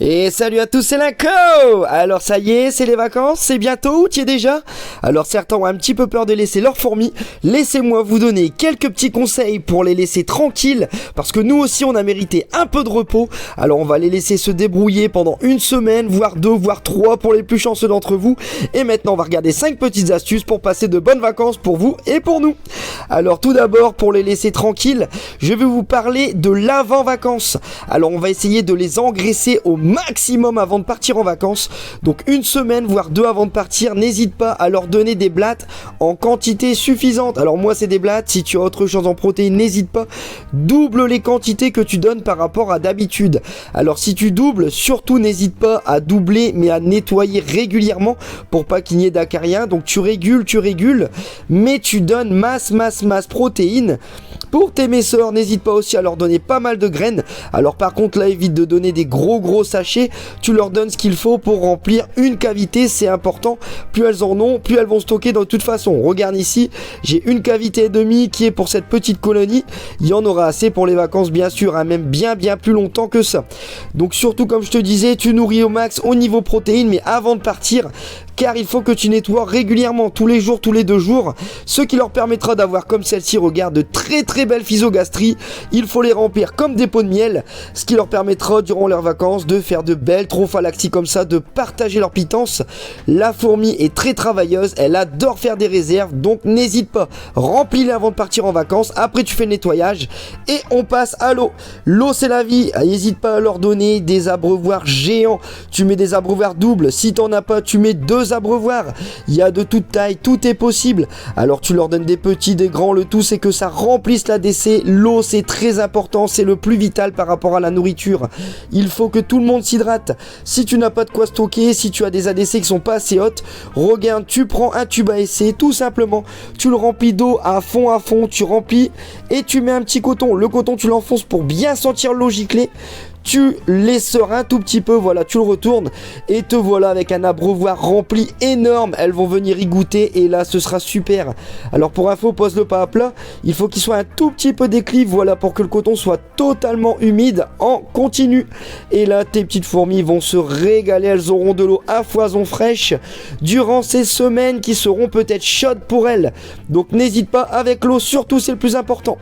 Et salut à tous, c'est Linko. Alors ça y est, c'est les vacances, c'est bientôt, ou t'y es déjà? Alors certains ont un petit peu peur de laisser leurs fourmis. Laissez-moi vous donner quelques petits conseils pour les laisser tranquilles, parce que nous aussi on a mérité un peu de repos. Alors on va les laisser se débrouiller pendant une semaine, voire deux, voire trois pour les plus chanceux d'entre vous. Et maintenant on va regarder 5 petites astuces pour passer de bonnes vacances pour vous et pour nous. Alors tout d'abord, pour les laisser tranquilles, je vais vous parler de l'avant-vacances. Alors on va essayer de les engraisser au maximum avant de partir en vacances. Donc une semaine voire deux avant de partir, n'hésite pas à leur donner des blattes en quantité suffisante. Alors moi c'est des blattes, si tu as autre chose en protéines, n'hésite pas, double les quantités que tu donnes par rapport à d'habitude. Alors si tu doubles, surtout n'hésite pas à doubler mais à nettoyer régulièrement pour pas qu'il n'y ait d'acariens. Donc tu régules, mais tu donnes masse protéines. Pour tes messeurs, n'hésite pas aussi à leur donner pas mal de graines. Alors par contre là, évite de donner des gros sachets. Tu leur donnes ce qu'il faut pour remplir une cavité, c'est important. Plus elles en ont, plus elles vont stocker de toute façon. Regarde ici, j'ai une cavité et demie qui est pour cette petite colonie. Il y en aura assez pour les vacances bien sûr, hein, même bien plus longtemps que ça. Donc surtout comme je te disais, tu nourris au max au niveau protéines, mais avant de partir, car il faut que tu nettoies régulièrement, tous les jours, tous les 2 jours, ce qui leur permettra d'avoir comme celle-ci, regarde, de très belles physogastries. Il faut les remplir comme des pots de miel, ce qui leur permettra durant leurs vacances de faire de belles trophalaxies comme ça, de partager leur pitance. La fourmi est très travailleuse, elle adore faire des réserves, donc n'hésite pas, remplis-les avant de partir en vacances. Après tu fais le nettoyage et on passe à l'eau. L'eau c'est la vie, n'hésite pas à leur donner des abreuvoirs géants. Tu mets des abreuvoirs doubles, si t'en as pas, tu mets 2 abreuvoirs. Il y a de toute taille, tout est possible. Alors tu leur donnes des petits, des grands, le tout c'est que ça remplisse la DC. L'eau c'est très important, c'est le plus vital par rapport à la nourriture. Il faut que tout le monde s'hydrate. Si tu n'as pas de quoi stocker, si tu as des ADC qui sont pas assez hautes, regarde, tu prends un tube à essai, tout simplement, tu le remplis d'eau à fond, tu remplis et tu mets un petit coton. Le coton tu l'enfonces pour bien sentir l'eau gicler. Tu les sors un tout petit peu, voilà, tu le retournes et te voilà avec un abreuvoir rempli énorme. Elles vont venir y goûter et là ce sera super. Alors pour info, pose-le pas à plat, il faut qu'il soit un tout petit peu déclive, voilà, pour que le coton soit totalement humide en continu. Et là tes petites fourmis vont se régaler, elles auront de l'eau à foison fraîche durant ces semaines qui seront peut-être chaudes pour elles. Donc n'hésite pas avec l'eau, surtout c'est le plus important.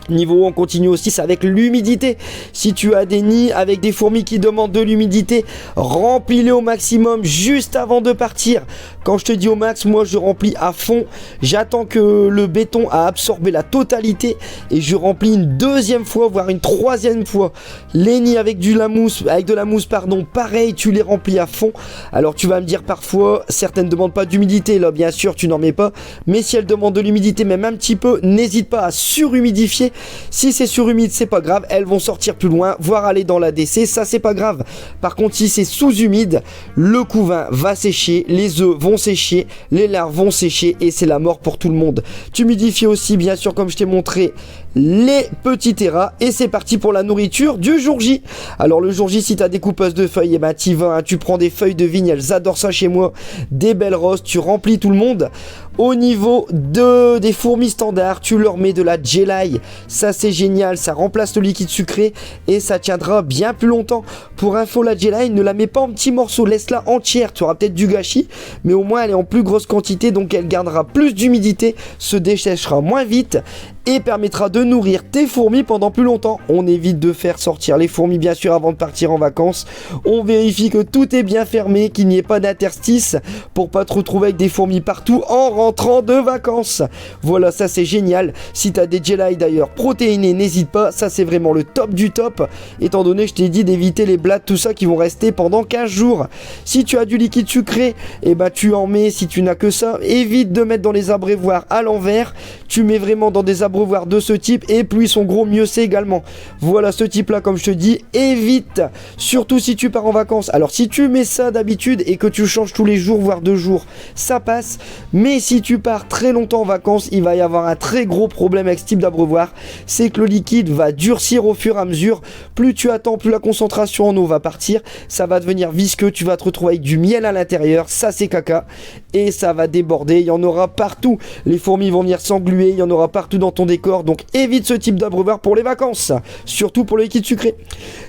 Niveau on continue aussi, c'est avec l'humidité. Si tu as des nids avec des fourmis qui demandent de l'humidité, remplis-les au maximum juste avant de partir. Quand je te dis au max, moi je remplis à fond. J'attends que le béton a absorbé la totalité et je remplis une deuxième fois, voire une troisième fois. Les nids avec de la mousse, pareil, tu les remplis à fond. Alors tu vas me dire parfois, certaines ne demandent pas d'humidité, là bien sûr tu n'en mets pas. Mais si elles demandent de l'humidité, même un petit peu, n'hésite pas à surhumidifier. Si c'est surhumide, c'est pas grave, elles vont sortir plus loin, voire aller dans la DC, ça c'est pas grave. Par contre, si c'est sous-humide, le couvain va sécher, les œufs vont sécher, les larves vont sécher et c'est la mort pour tout le monde. Tu humidifies aussi, bien sûr, comme je t'ai montré, les petits terras et c'est parti pour la nourriture du jour J. Alors le jour J, si tu as des coupeuses de feuilles, et ben t'y vas, hein, tu prends des feuilles de vigne, elles adorent ça chez moi, des belles roses, tu remplis tout le monde. Au niveau des fourmis standards, tu leur mets de la gelai. Ça c'est génial, ça remplace le liquide sucré et ça tiendra bien plus longtemps. Pour info, la gelai, ne la mets pas en petits morceaux, laisse-la entière. Tu auras peut-être du gâchis, mais au moins elle est en plus grosse quantité, donc elle gardera plus d'humidité, se déséchera moins vite et permettra de nourrir tes fourmis pendant plus longtemps. On évite de faire sortir les fourmis bien sûr avant de partir en vacances. On vérifie que tout est bien fermé, qu'il n'y ait pas d'interstice pour pas te retrouver avec des fourmis partout en rentrant de vacances. Voilà, ça c'est génial. Si tu as des gelai d'ailleurs protéinés, n'hésite pas, ça c'est vraiment le top du top, étant donné que je t'ai dit d'éviter les blattes, tout ça qui vont rester pendant 15 jours. Si tu as du liquide sucré, et ben tu en mets. Si tu n'as que ça, évite de mettre dans les abreuvoirs à l'envers, tu mets vraiment dans des abreuvoirs de ce type et plus ils sont gros, mieux c'est également. Voilà, ce type là, comme je te dis, évite, surtout si tu pars en vacances. Alors si tu mets ça d'habitude et que tu changes tous les jours voire 2 jours, ça passe, mais si tu pars très longtemps en vacances, il va y avoir un très gros problème avec ce type d'abreuvoir, c'est que le liquide va durcir au fur et à mesure. Plus tu attends, plus la concentration en eau va partir, ça va devenir visqueux, tu vas te retrouver avec du miel à l'intérieur, ça c'est caca et ça va déborder, il y en aura partout. Les fourmis vont venir s'engluer, il y en aura partout dans ton décor, donc évite ce type d'abreuvoir pour les vacances, surtout pour le liquide sucré.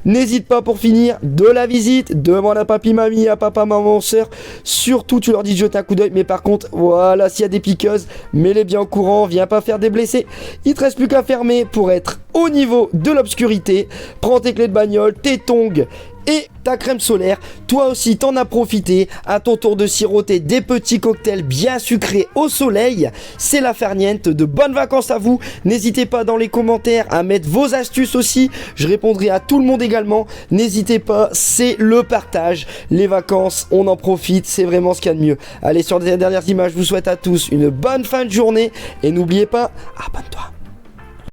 N'hésite pas pour finir de la visite, demande à papy, mamie, à papa, maman, soeur, surtout tu leur dis de jeter un coup d'œil, mais par contre, voilà, s'il y a des piqueuses, mets-les bien au courant, viens pas faire des blessés. Il te reste plus qu'à fermer pour être au niveau de l'obscurité. Prends tes clés de bagnole, tes tongs et ta crème solaire. Toi aussi t'en as profité, à ton tour de siroter des petits cocktails bien sucrés au soleil. C'est la farniente, de bonnes vacances à vous. N'hésitez pas dans les commentaires à mettre vos astuces aussi, je répondrai à tout le monde également. N'hésitez pas, c'est le partage. Les vacances, on en profite, c'est vraiment ce qu'il y a de mieux. Allez, sur les dernières images, je vous souhaite à tous une bonne fin de journée et n'oubliez pas, abonne-toi.